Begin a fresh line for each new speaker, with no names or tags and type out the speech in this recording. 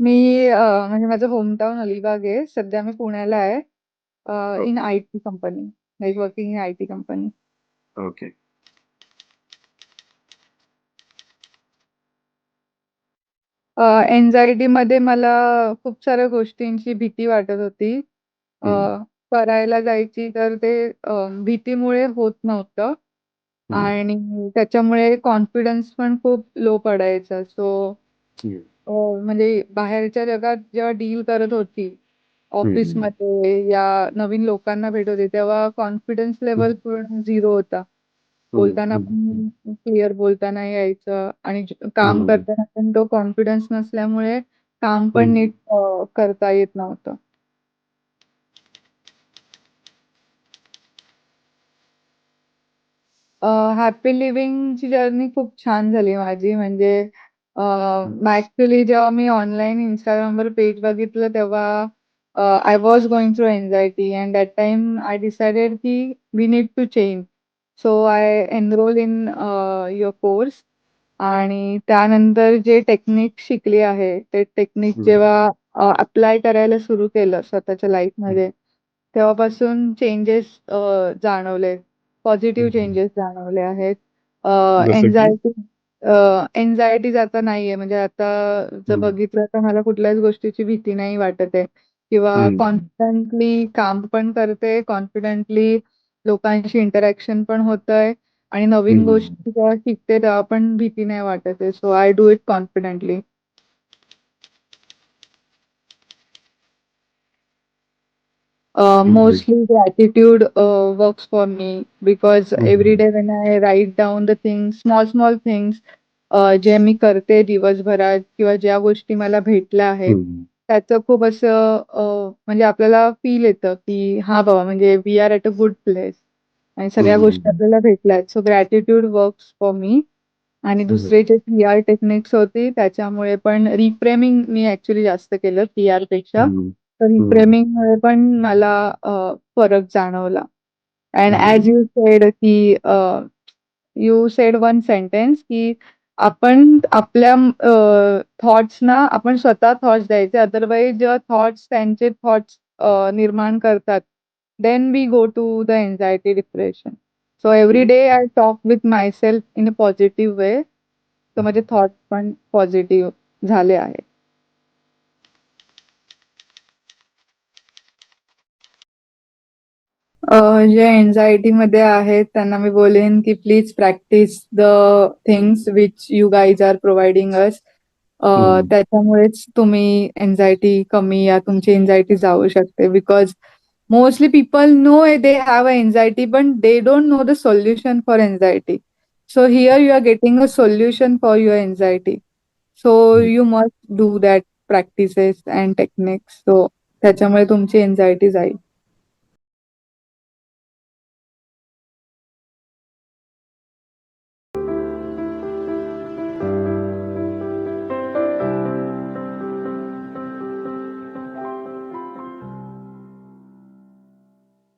मी म्हणजे माझं होमटाउन अलिबाग आहे. सध्या मी पुण्याला आहे. In
okay.
IT company. Like working in IT company.
Okay.
मध्ये मला खूप साऱ्या गोष्टींची भीती वाटत होती. अ,
हं,
करायला जायची तर ते भीतीमुळे होत नव्हतं
हं,
आणि त्याच्यामुळे कॉन्फिडन्स पण खूप लो पडायचा. सो
हं,
म्हणजे बाहेरच्या जगात जेव्हा डील करत होती,
हं,
ऑफिसमध्ये या नवीन लोकांना भेटत होते, तेव्हा कॉन्फिडन्स
हं,
लेव्हल पूर्ण 0 होता.
हं,
बोलताना
हं, हं,
पण क्लिअर बोलता नाही यायचं आणि काम
हं,
करताना पण तो कॉन्फिडन्स नसल्यामुळे काम पण
हं,
नीट करता येत नव्हतं. हॅपी लिव्हिंगची जर्नी खूप छान झाली माझी. म्हणजे ॲक्चुअली जेव्हा मी ऑनलाईन Instagramवर पेज बघितलं तेव्हा I was going through anxiety and that time I decided की we need to change. So I enrol in your course आणि त्यानंतर जे टेक्निक शिकली आहे, ते टेक्निक
हं,
जेव्हा अप्लाय करायला सुरू केलं स्वतःच्या
हं.
लाईफमध्ये, तेव्हापासून चेंजेस जाणवले. पॉझिटिव्ह
हं.
चेंजेस जाणवले आहेत. अ,
जसं की?
एन्झायटी आता नाहीये. म्हणजे आता जर
हं,
बघितलं तर मला कुठल्याच गोष्टीची भीती नाही वाटत आहे किंवा
हं,
कॉन्फिडंटली काम पण करते, कॉन्फिडंटली लोकांशी इंटरॅक्शन पण होतंय आणि नवीन
हं,
गोष्टी जेव्हा शिकते तेव्हा पण भीती नाही वाटत आहे. So I do it confidently.
हं,
Mostly gratitude works for me because every
हं,
day when I write down the things, small small things जे मी करते दिवसभरात किंवा ज्या गोष्टी मला भेटल्या आहेत,
हं,
त्याचं खूप असं म्हणजे आपल्याला फील येतं, की हां बाबा म्हणजे we are at a good place आणि सगळ्या गोष्टी
हं,
आपल्याला भेटल्या आहेत. So gratitude works for me. आणि
हं,
दुसरे जे पी-आर टेक्निक्स होती त्याच्यामुळे पण रिफ्रेमिंग मी ॲक्चुअली जास्त केलं पी-आरपेक्षा.
हं,
तर
हं,
रिफ्रेमिंगमुळे पण मला फरक जाणवला. अँड ॲज
हं,
यू सेड की यू सेड वन सेंटेन्स की आपण आपल्या थॉट्सना आपण स्वतः थॉट्स द्यायचे. अदरवाईज जेव्हा थॉट्स त्यांचे थॉट्स निर्माण करतात, then we go to the anxiety depression. So every
hmm.
Day I talk with myself in a positive way. तर माझे थॉट्स पण पॉझिटिव्ह झाले आहेत. जे अँक्झायटीमध्ये आहेत त्यांना मी बोलेन, की please practise the things which you guys are providing us.
Hmm.
त्याच्यामुळेच तुम्ही अँक्झायटी कमी या तुमची अँक्झायटी जाऊ शकते. Because mostly people know they have anxiety but they don't know the solution for anxiety. So here you are getting a solution for your anxiety. So
hmm.
You must do that practices and techniques. So त्याच्यामुळे तुमची anxiety जाईल.